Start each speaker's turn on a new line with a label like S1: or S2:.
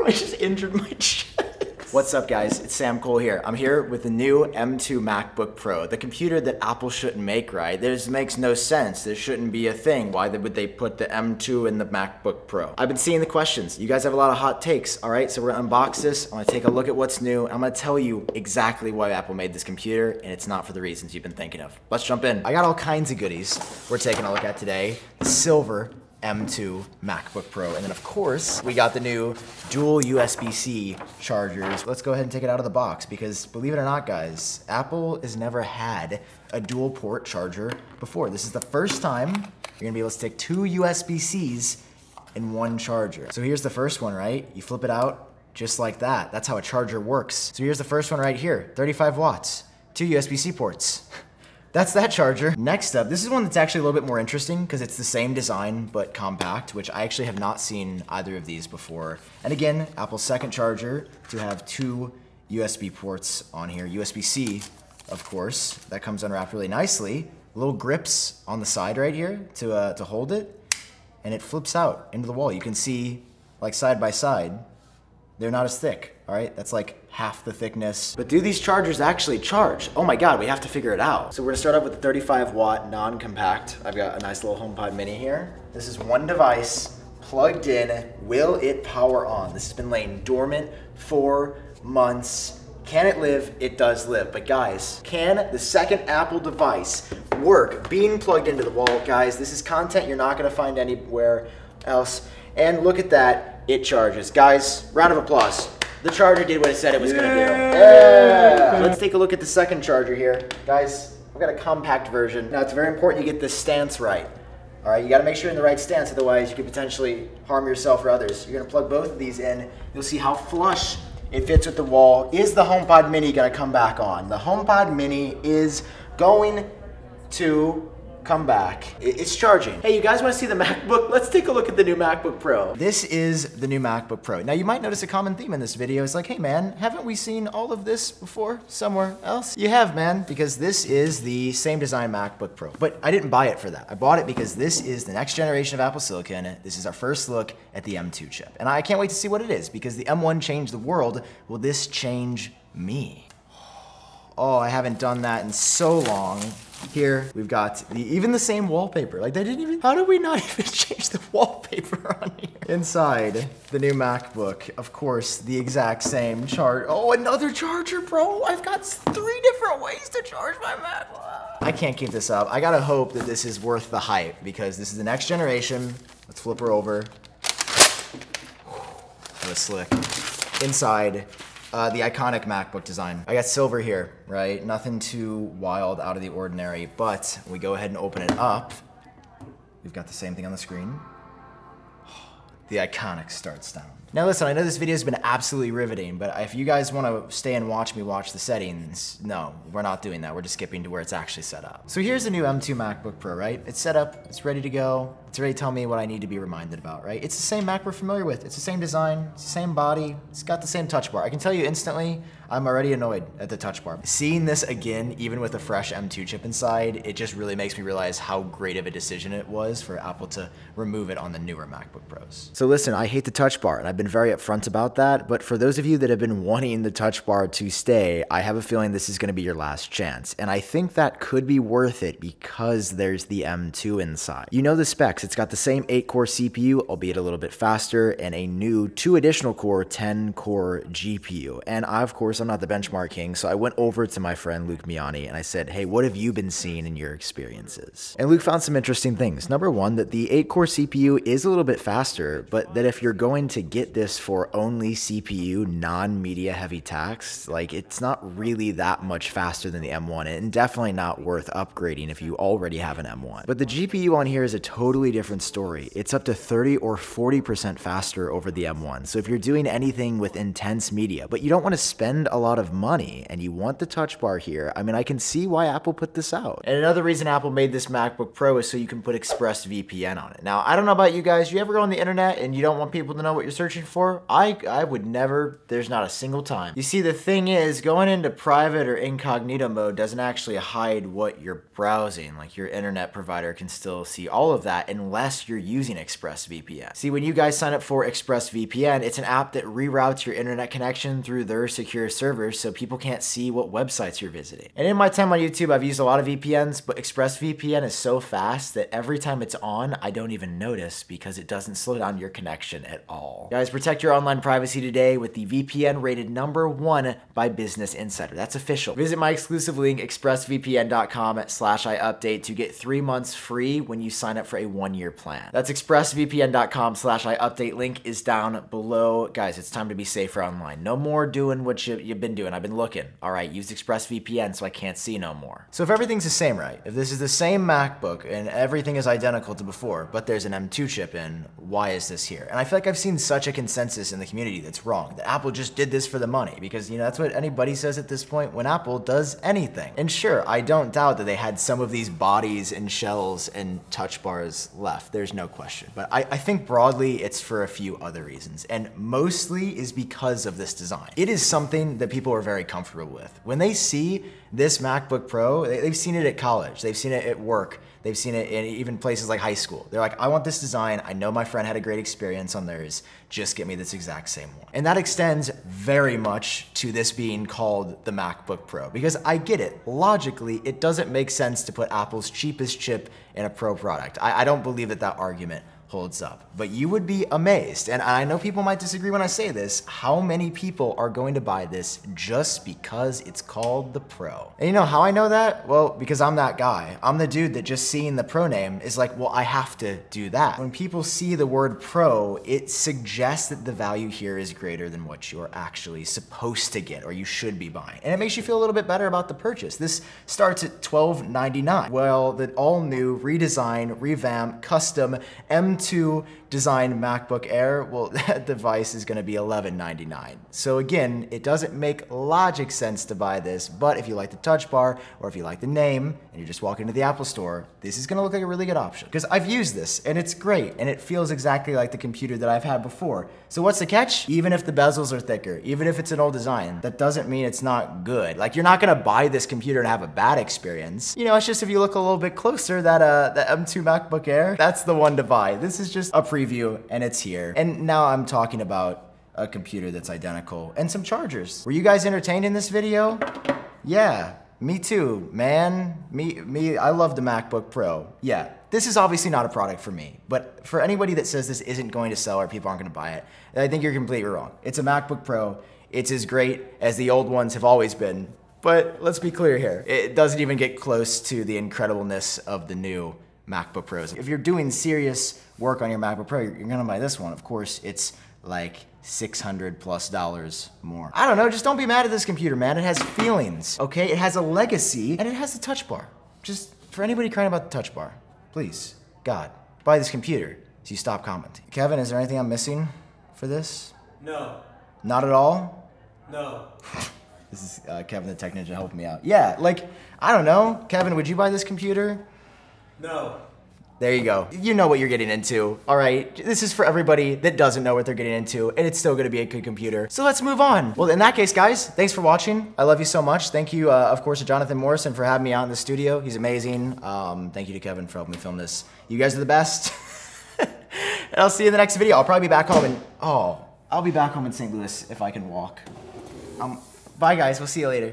S1: bro, I just injured my chest. What's up, guys? It's Sam Cole here. I'm here with the new M2 MacBook Pro, the computer that Apple shouldn't make, right? This makes no sense. This shouldn't be a thing. Why would they put the M2 in the MacBook Pro? I've been seeing the questions. You guys have a lot of hot takes, all right? So we're gonna unbox this. I'm gonna take a look at what's new. I'm gonna tell you exactly why Apple made this computer, and it's not for the reasons you've been thinking of. Let's jump in. I got all kinds of goodies we're taking a look at today. The silver M2 MacBook Pro. And then of course, we got the new dual USB-C chargers. Let's go ahead and take it out of the box because believe it or not, guys, Apple has never had a dual port charger before. This is the first time you're gonna be able to stick two USB-Cs in one charger. So here's the first one, right? You flip it out just like that. That's how a charger works. So here's the first one right here, 35 watts, two USB-C ports. That's that charger. Next up, this is one that's actually a little bit more interesting because it's the same design but compact, which I actually have not seen either of these before. And again, Apple's second charger to have two USB ports on here. USB-C, of course, that comes unwrapped really nicely. Little grips on the side right here to hold it, and it flips out into the wall. You can see, like side by side, they're not as thick, all right? That's like half the thickness. But do these chargers actually charge? Oh my God, we have to figure it out. So we're gonna start off with the 35 watt non-compact. I've got a nice little HomePod mini here. This is one device plugged in. Will it power on? This has been laying dormant for months. Can it live? It does live. But guys, can the second Apple device work being plugged into the wall? Guys, this is content you're not gonna find anywhere else. And look at that, it charges. Guys, round of applause. The charger did what it said it was gonna do. Yeah! Let's take a look at the second charger here. Guys, I've got a compact version. Now it's very important you get this stance right. All right, you gotta make sure you're in the right stance, otherwise you could potentially harm yourself or others. You're gonna plug both of these in. You'll see how flush it fits with the wall. Is the HomePod mini gonna come back on? The HomePod mini is going to come back. It's charging. Hey, you guys wanna see the MacBook? Let's take a look at the new MacBook Pro. This is the new MacBook Pro. Now you might notice a common theme in this video. It's like, hey man, haven't we seen all of this before somewhere else? You have, man, because this is the same design MacBook Pro. But I didn't buy it for that. I bought it because this is the next generation of Apple Silicon. This is our first look at the M2 chip. And I can't wait to see what it is because the M1 changed the world. Will this change me? Oh, I haven't done that in so long. Here, we've got even the same wallpaper. Like they didn't even, how did we not even change the wallpaper on here? Inside the new MacBook, of course, the exact same charge. Oh, another charger, bro. I've got 3 different ways to charge my MacBook. I can't keep this up. I gotta hope that this is worth the hype because this is the next generation. Let's flip her over. That was slick. Inside, the iconic MacBook design. I got silver here, right? Nothing too wild, out of the ordinary, but we go ahead and open it up. We've got the same thing on the screen. The iconic start sound. Now listen, I know this video has been absolutely riveting, but if you guys want to stay and watch me watch the settings, no, we're not doing that. We're just skipping to where it's actually set up. So here's the new M2 MacBook Pro, right? It's set up, it's ready to go. It's ready to tell me what I need to be reminded about, right? It's the same Mac we're familiar with. It's the same design, it's the same body, it's got the same touch bar. I can tell you instantly, I'm already annoyed at the touch bar. Seeing this again, even with a fresh M2 chip inside, it just really makes me realize how great of a decision it was for Apple to remove it on the newer MacBook Pros. So listen, I hate the touch bar, and I've been very upfront about that, but for those of you that have been wanting the touch bar to stay, I have a feeling this is gonna be your last chance. And I think that could be worth it because there's the M2 inside. You know the specs, it's got the same 8-core CPU, albeit a little bit faster, and a new 2 additional core, 10-core GPU. And I, of course, I'm not the benchmark king, so I went over to my friend Luke Miani and I said, hey, what have you been seeing in your experiences? And Luke found some interesting things. Number one, that the 8-core CPU is a little bit faster, but that if you're going to get this for only CPU, non-media heavy tasks, like it's not really that much faster than the M1 and definitely not worth upgrading if you already have an M1. But the GPU on here is a totally different story. It's up to 30 or 40% faster over the M1. So if you're doing anything with intense media, but you don't want to spend a lot of money and you want the touch bar here, I mean, I can see why Apple put this out. And another reason Apple made this MacBook Pro is so you can put ExpressVPN on it. Now, I don't know about you guys, you ever go on the internet and you don't want people to know what you're searching for, I would never, there's not a single time. You see, the thing is, going into private or incognito mode doesn't actually hide what you're browsing. Like, your internet provider can still see all of that unless you're using ExpressVPN. See, when you guys sign up for ExpressVPN, it's an app that reroutes your internet connection through their secure servers so people can't see what websites you're visiting. And in my time on YouTube, I've used a lot of VPNs, but ExpressVPN is so fast that every time it's on, I don't even notice because it doesn't slow down your connection at all. Guys, protect your online privacy today with the VPN rated #1 by Business Insider. That's official. Visit my exclusive link, expressvpn.com/iupdate, to get 3 months free when you sign up for a 1-year plan. That's expressvpn.com/iupdate. Link is down below. Guys, it's time to be safer online. No more doing what you've been doing. I've been looking. All right, use ExpressVPN so I can't see no more. So if everything's the same, right? If this is the same MacBook and everything is identical to before, but there's an M2 chip in, why is this here? And I feel like I've seen such a consensus in the community that's wrong, that Apple just did this for the money, because, you know, that's what anybody says at this point when Apple does anything. And sure, I don't doubt that they had some of these bodies and shells and touch bars left. There's no question. But I think broadly it's for a few other reasons, and mostly is because of this design. It is something that people are very comfortable with. When they see this MacBook Pro, they've seen it at college, they've seen it at work, they've seen it in even places like high school. They're like, I want this design. I know my friend had a great experience on theirs. Just get me this exact same one. And that extends very much to this being called the MacBook Pro, because I get it. Logically, it doesn't make sense to put Apple's cheapest chip in a Pro product. I don't believe that argument holds up. But you would be amazed, and I know people might disagree when I say this, how many people are going to buy this just because it's called the Pro. And you know how I know that? Well, because I'm that guy. I'm the dude that just seeing the Pro name is like, well, I have to do that. When people see the word Pro, it suggests that the value here is greater than what you're actually supposed to get or you should be buying. And it makes you feel a little bit better about the purchase. This starts at $12.99. Well, the all new, redesigned, revamped, custom M2 designed MacBook Air, well, that device is gonna be $11.99. So again, it doesn't make logic sense to buy this, but if you like the touch bar, or if you like the name, and you just walk into the Apple store, this is gonna look like a really good option. Because I've used this, and it's great, and it feels exactly like the computer that I've had before. So what's the catch? Even if the bezels are thicker, even if it's an old design, that doesn't mean it's not good. Like, you're not gonna buy this computer and have a bad experience. You know, it's just if you look a little bit closer, that the M2 MacBook Air, that's the one to buy. This is just a preview, and it's here. And now I'm talking about a computer that's identical and some chargers. Were you guys entertained in this video? Yeah, me too, man. Me, I love the MacBook Pro. Yeah, this is obviously not a product for me, but for anybody that says this isn't going to sell or people aren't gonna buy it, I think you're completely wrong. It's a MacBook Pro. It's as great as the old ones have always been. But let's be clear here. It doesn't even get close to the incredibleness of the new MacBook Pros. If you're doing serious work on your MacBook Pro, you're gonna buy this one. Of course, it's like $600+ more. I don't know, just don't be mad at this computer, man. It has feelings, okay? It has a legacy, and it has the touch bar. Just for anybody crying about the touch bar, please, God, buy this computer so you stop commenting. Kevin, is there anything I'm missing for this?
S2: No.
S1: Not at all?
S2: No.
S1: This is Kevin the Tech Ninja helping me out. Yeah, like, I don't know. Kevin, would you buy this computer?
S2: No.
S1: There you go. You know what you're getting into, all right? This is for everybody that doesn't know what they're getting into, and it's still gonna be a good computer. So let's move on. Well, in that case, guys, thanks for watching. I love you so much. Thank you, of course, to Jonathan Morrison for having me out in the studio. He's amazing. Thank you to Kevin for helping me film this. You guys are the best. And I'll see you in the next video. I'll probably be back home in, I'll be back home in St. Louis if I can walk. Bye, guys. We'll see you later.